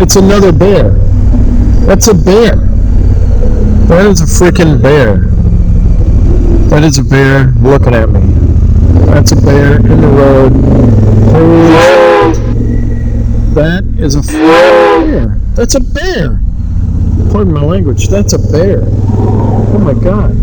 That's another bear. That's a bear. That is a freaking bear. That is a bear looking at me. That's a bear in the road. That is a bear. That's a bear. Pardon my language. That's a bear. Oh my God.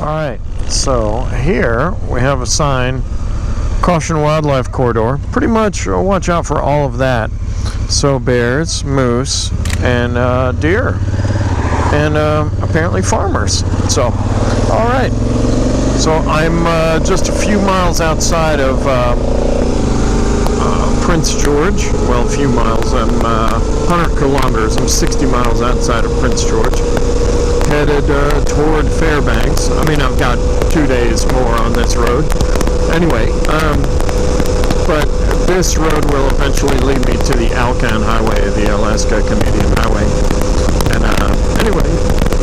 Alright, so here we have a sign, Caution Wildlife Corridor. Pretty much watch out for all of that. So bears, moose, and deer, and apparently farmers. So, alright. So I'm just a few miles outside of Prince George. Well, a few miles. I'm 100 kilometers. I'm 60 miles outside of Prince George. Headed toward Fairbanks. I mean, I've got 2 days more on this road. Anyway, but this road will eventually lead me to the Alcan Highway, the Alaska Canadian Highway. And anyway,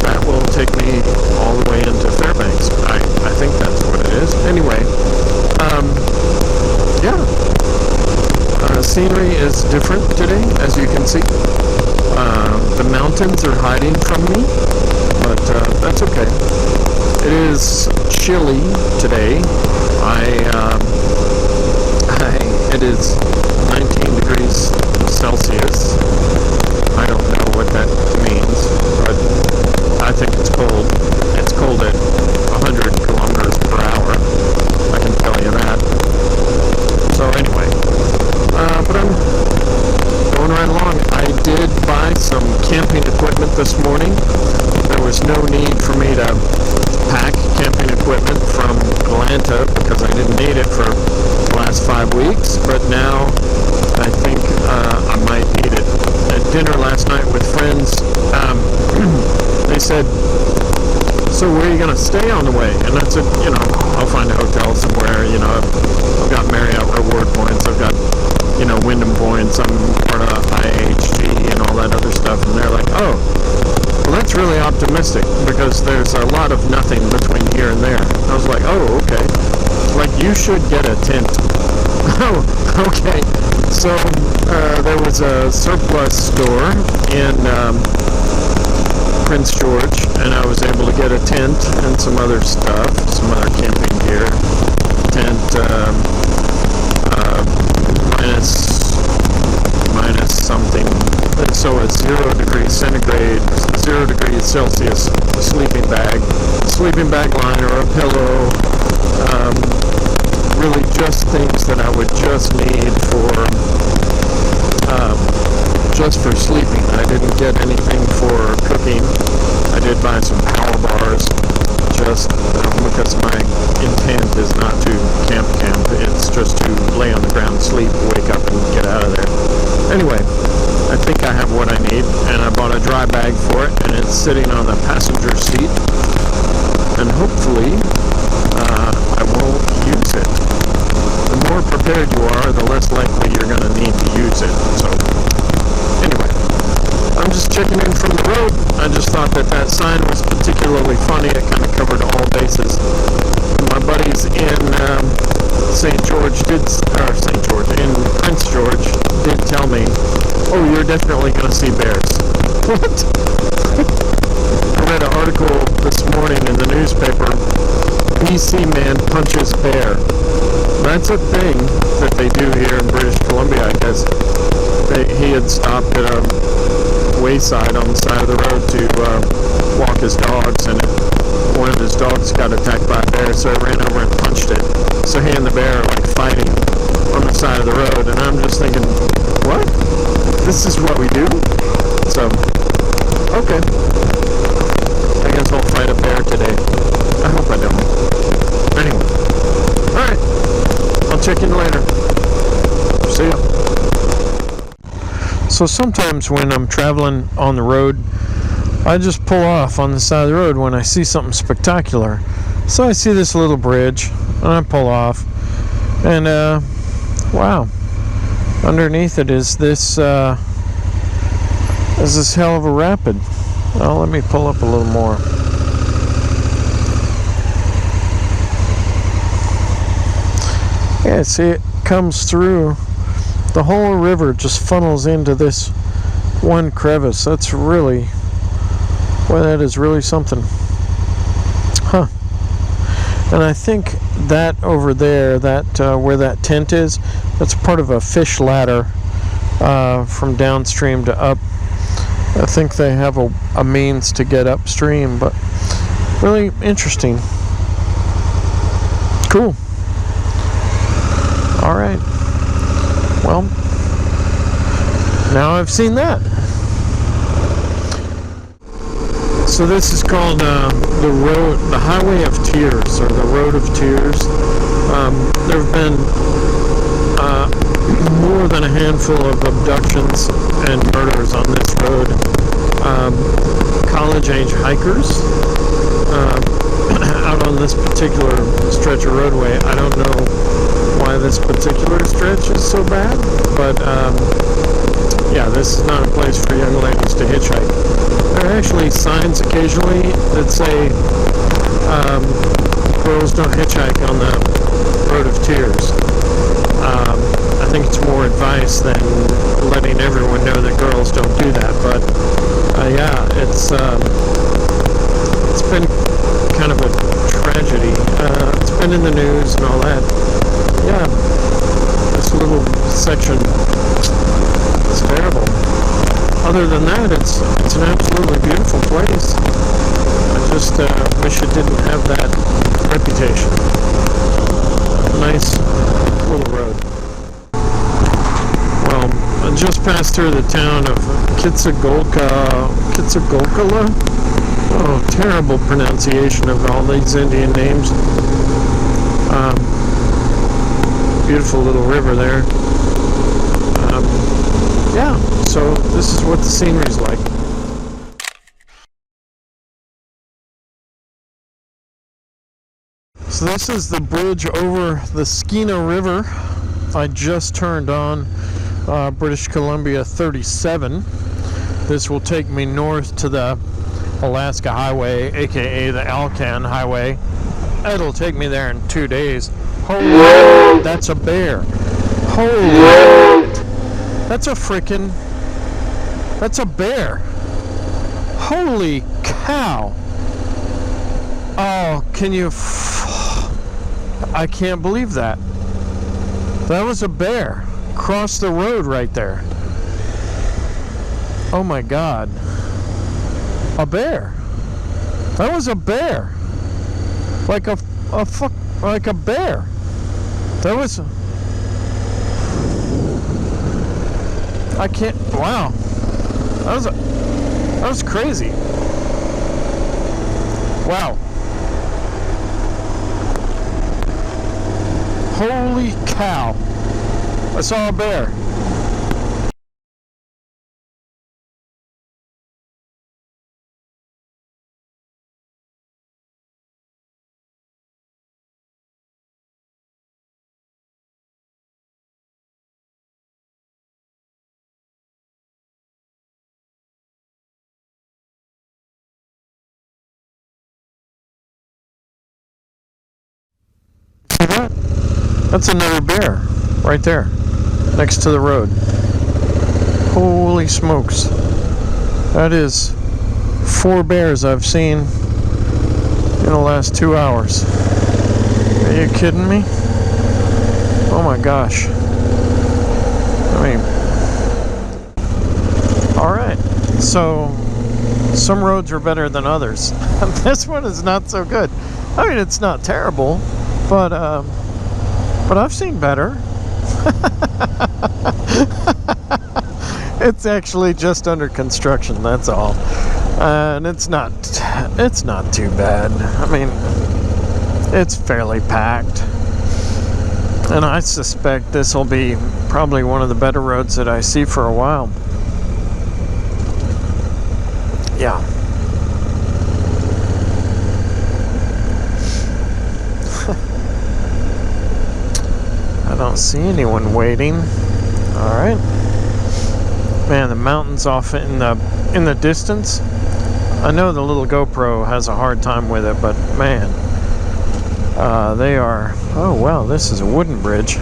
that will take me all the way into Fairbanks. I think that's what it is. Anyway, yeah. Scenery is different today, as you can see. The mountains are hiding from me, but that's okay. It is chilly today. It is 19 degrees Celsius. I don't know what that means, but I think it's cold. It's cold at 100 kilometers per hour. I can tell you that. So anyway, but I'm going right along. I did buy some camping equipment this morning. There was no need for me to pack camping equipment from Atlanta because I didn't need it for the last 5 weeks, but now I think I might need it. At dinner last night with friends, they said, so where are you going to stay on the way? And I said, I'll find a hotel somewhere. I've got Marriott reward points. I've got, Wyndham points. I'm part of IHG and all that other stuff. And they're like, oh, well, that's really optimistic because there's a lot of nothing between here and there. I was like, oh, okay. Like, you should get a tent. Oh, okay. So, there was a surplus store in Prince George, and I was able to get a tent and some other stuff, some other camping gear. Tent, minus something. So it's 0 degrees centigrade, 0 degrees Celsius, a sleeping bag liner, a pillow, really just things that I would just need just for sleeping. I didn't get anything for cooking. I did buy some power bars, just because my intent is not to camp. It's just to lay on the ground, sleep, wake up, and get out of there. Anyway, I think I have what I need, and I bought a dry bag for it, and it's sitting on the passenger seat, and hopefully I won't use it. The more prepared you are, the less likely you're going to need to use it. So anyway, I'm just checking in from the road. I just thought that sign was particularly funny. It kind of covered all bases. My buddies in in Prince George did tell me, oh, you're definitely going to see bears. What? I read an article this morning in the newspaper, BC man punches bear. That's a thing that they do here in British Columbia, I guess. He had stopped at a wayside on the side of the road to walk his dogs, and one of his dogs got attacked by a bear, so he ran over and punched it. So he and the bear are like fighting on the side of the road, and I'm just thinking, what? This is what we do? So, okay. So sometimes when I'm traveling on the road, I just pull off on the side of the road when I see something spectacular. So I see this little bridge, and I pull off, and wow, underneath it is this hell of a rapid. Well, let me pull up a little more. Yeah, see, it comes through. The whole river just funnels into this one crevice. That's really, well, that is really something. Huh. And I think that over there, that where that tent is, that's part of a fish ladder from downstream to up. I think they have a means to get upstream, but really interesting. Cool. All right. Well, now I've seen that. So this is called the Highway of Tears, or the Road of Tears. There have been more than a handful of abductions and murders on this road. College-age hikers out on this particular stretch of roadway. I don't know why this particular stretch is so bad, but yeah, this is not a place for young ladies to hitchhike. There are actually signs occasionally that say girls don't hitchhike on the Road of Tears. I think it's more advice than letting everyone know that girls don't do that, but yeah, it's been kind of a tragedy. It's been in the news and all that. Yeah, this little section is terrible. Other than that, it's an absolutely beautiful place. I just wish it didn't have that reputation. Nice little road. Well, I just passed through the town of Kitsagolkala. Oh, terrible pronunciation of all these Indian names. Beautiful little river there. Yeah, so this is what the scenery's like. So this is the bridge over the Skeena River. I just turned on British Columbia 37. This will take me north to the Alaska Highway, aka the Alcan Highway. It'll take me there in 2 days. Holy, that's a bear. Holy, that's a bear. Holy cow. Oh, can you, I can't believe that. That was a bear. Crossed the road right there. Oh my God. A bear. That was a bear. Like a bear. That was, I can't, wow. That was crazy. Wow. Holy cow. I saw a bear. See that? That's another bear right there next to the road. Holy smokes. That is 4 bears I've seen in the last 2 hours. Are you kidding me? Oh my gosh. I mean, alright. So, some roads are better than others. This one is not so good. I mean, it's not terrible, but I've seen better. It's actually just under construction, that's all. And it's not too bad. I mean, it's fairly packed. And I suspect this will be probably one of the better roads that I see for a while. Yeah. I don't see anyone waiting. All right. Man, the mountains off in the distance. I know the little GoPro has a hard time with it, but man, they are. Oh wow, this is a wooden bridge,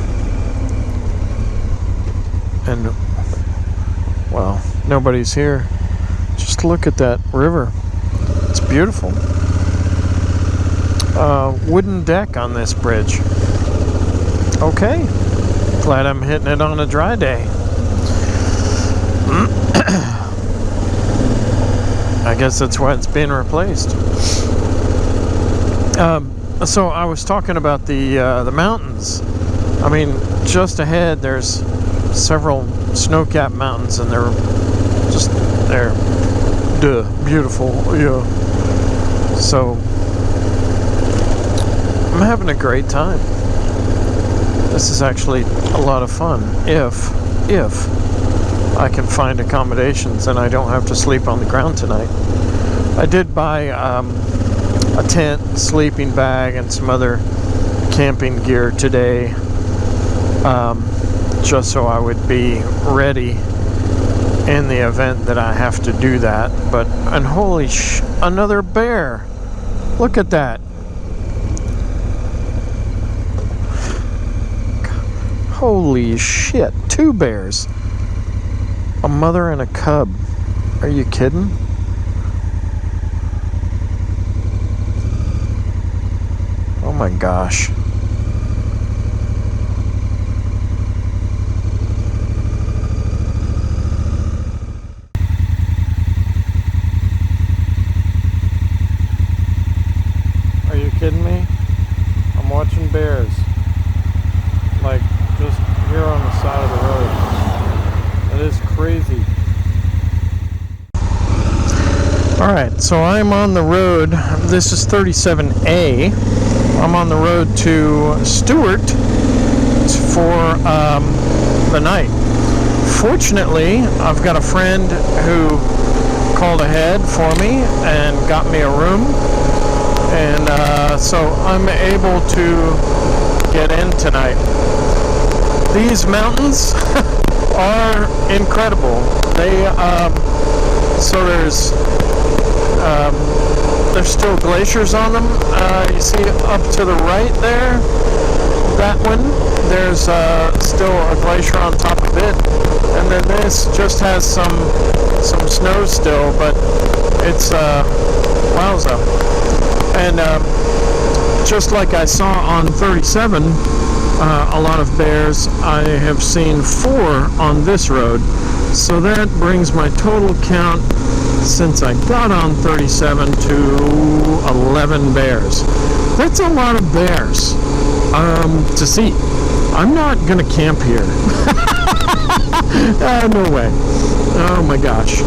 and well, nobody's here. Just look at that river. It's beautiful. Wooden deck on this bridge. Okay, glad I'm hitting it on a dry day. I guess that's why it's being replaced. So I was talking about the mountains. I mean, just ahead there's several snow-capped mountains, and they're beautiful. Yeah. So I'm having a great time. This is actually a lot of fun if I can find accommodations and I don't have to sleep on the ground tonight. I did buy a tent, sleeping bag, and some other camping gear today, just so I would be ready in the event that I have to do that. And holy another bear! Look at that! Holy shit, 2 bears. A mother and a cub. Are you kidding? Oh my gosh. Are you kidding me? I'm watching bears. Like, just here on the side of the road. That is crazy. Alright, so I'm on the road. This is 37A. I'm on the road to Stewart for the night. Fortunately, I've got a friend who called ahead for me and got me a room. And so I'm able to get in tonight. These mountains are incredible. So there's still glaciers on them. You see up to the right there, that one, there's still a glacier on top of it, and then this just has some snow still, but it's wowza. And just like I saw on 37, a lot of bears, I have seen 4 on this road. So that brings my total count since I got on 37 to 11 bears. That's a lot of bears to see. I'm not gonna camp here. No way. Oh my gosh.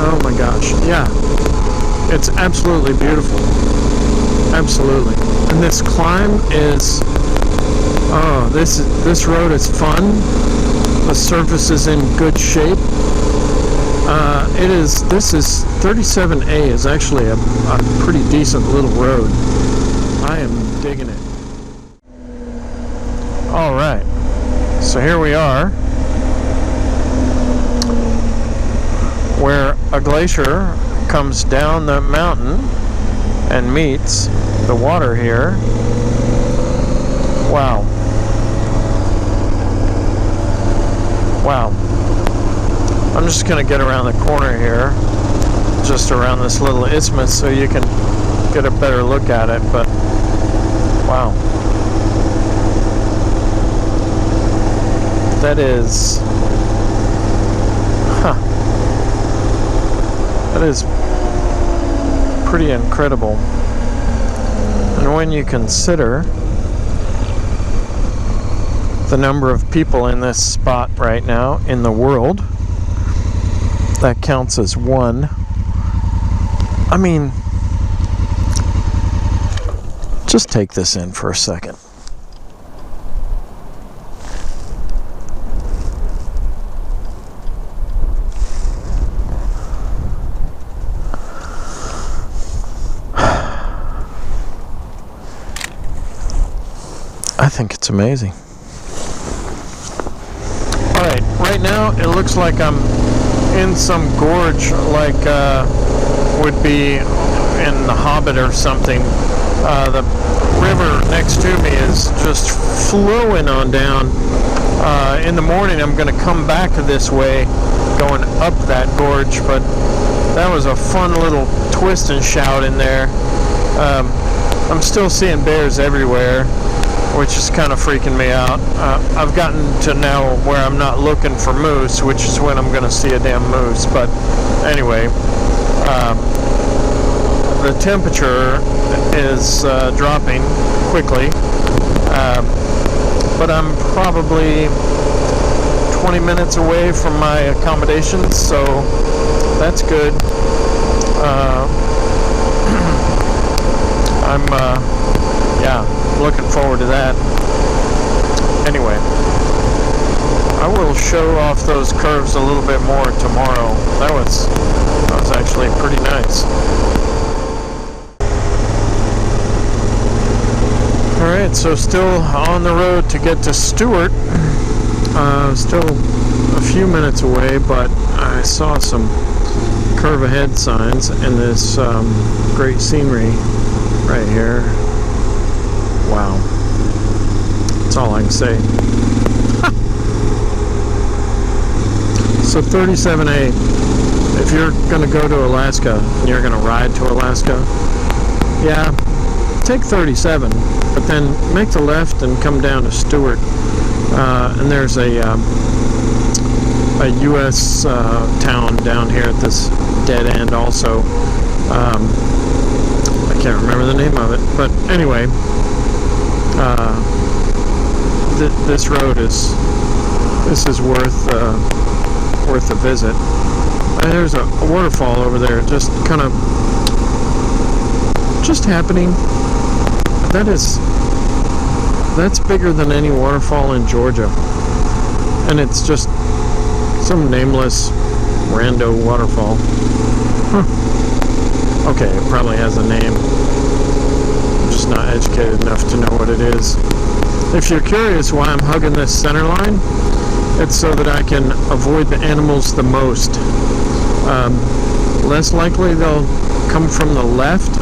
Oh my gosh. Yeah. It's absolutely beautiful. Absolutely. And this climb is, oh, this road is fun. The surface is in good shape. This is 37A is actually a pretty decent little road. I am digging it. All right. So here we are, where a glacier comes down the mountain and meets the water here. Wow. Wow. I'm just going to get around the corner here, just around this little isthmus, so you can get a better look at it, but wow. That is, that is pretty incredible. And when you consider the number of people in this spot right now in the world, that counts as 1. I mean, just take this in for a second. I think it's amazing. Alright, right now it looks like I'm in some gorge, like would be in The Hobbit or something. The river next to me is just flowing on down. In the morning I'm going to come back this way, going up that gorge, but that was a fun little twist and shout in there. I'm still seeing bears everywhere, which is kind of freaking me out. I've gotten to now where I'm not looking for moose, which is when I'm going to see a damn moose. But anyway, the temperature is dropping quickly, but I'm probably 20 minutes away from my accommodations, so that's good. I'm looking forward to that. Anyway, I will show off those curves a little bit more tomorrow. That was actually pretty nice. Alright, so still on the road to get to Stewart. Still a few minutes away, but I saw some curve ahead signs and this great scenery right here. Wow. That's all I can say. So 37A, if you're going to go to Alaska and you're going to ride to Alaska, yeah, take 37, but then make the left and come down to Stewart. And there's a U.S. town down here at this dead end also. I can't remember the name of it, but anyway, this road is worth a visit. And there's a waterfall over there, just kind of happening. That's bigger than any waterfall in Georgia, and it's just some nameless rando waterfall. Huh. Okay, it probably has a name. I'm just not educated enough to know what it is. If you're curious why I'm hugging this center line, it's so that I can avoid the animals the most. Less likely they'll come from the left.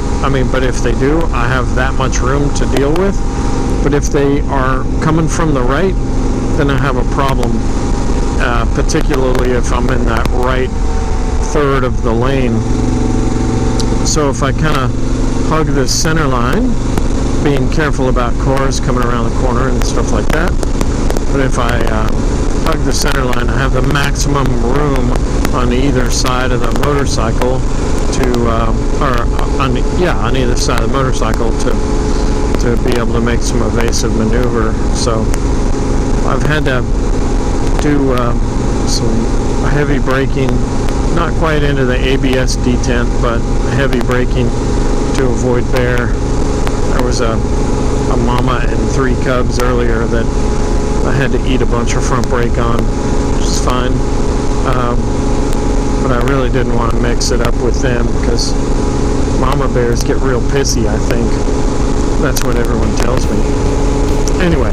But if they do, I have that much room to deal with. But if they are coming from the right, then I have a problem, particularly if I'm in that right third of the lane. So if I kind of hug this center line, being careful about cars coming around the corner and stuff like that, but if I hug the center line, I have the maximum room on either side of the motorcycle on either side of the motorcycle to be able to make some evasive maneuver. So I've had to do some heavy braking, not quite into the ABS detent, but heavy braking to avoid bear. There was a mama and 3 cubs earlier that I had to eat a bunch of front brake on, which is fine. But I really didn't want to mix it up with them because mama bears get real pissy, I think. That's what everyone tells me. Anyway.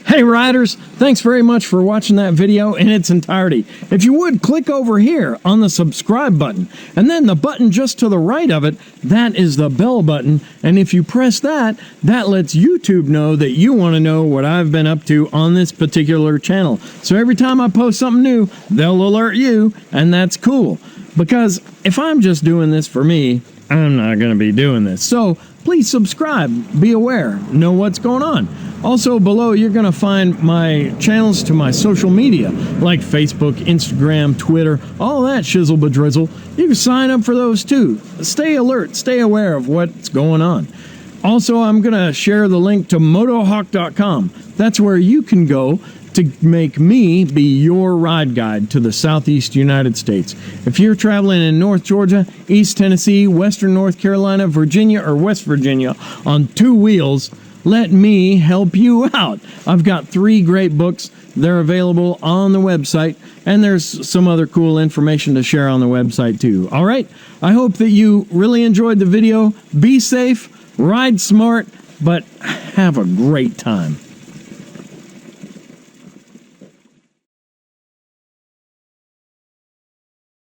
Hey riders, thanks very much for watching that video in its entirety. If you would, click over here on the subscribe button, and then the button just to the right of it, that is the bell button, and if you press that, that lets YouTube know that you want to know what I've been up to on this particular channel. So every time I post something new, they'll alert you, and that's cool. Because if I'm just doing this for me, I'm not going to be doing this. So please subscribe, be aware, know what's going on. Also below, you're going to find my channels to my social media, like Facebook, Instagram, Twitter, all that shizzle bedrizzle. You can sign up for those too. Stay alert, stay aware of what's going on. Also, I'm going to share the link to Motohawk.com. That's where you can go to make me be your ride guide to the southeast United States. If you're traveling in North Georgia, East Tennessee, Western North Carolina, Virginia, or West Virginia on 2 wheels, let me help you out. I've got 3 great books. They're available on the website, and there's some other cool information to share on the website too. All right, I hope that you really enjoyed the video. Be safe, ride smart, but have a great time.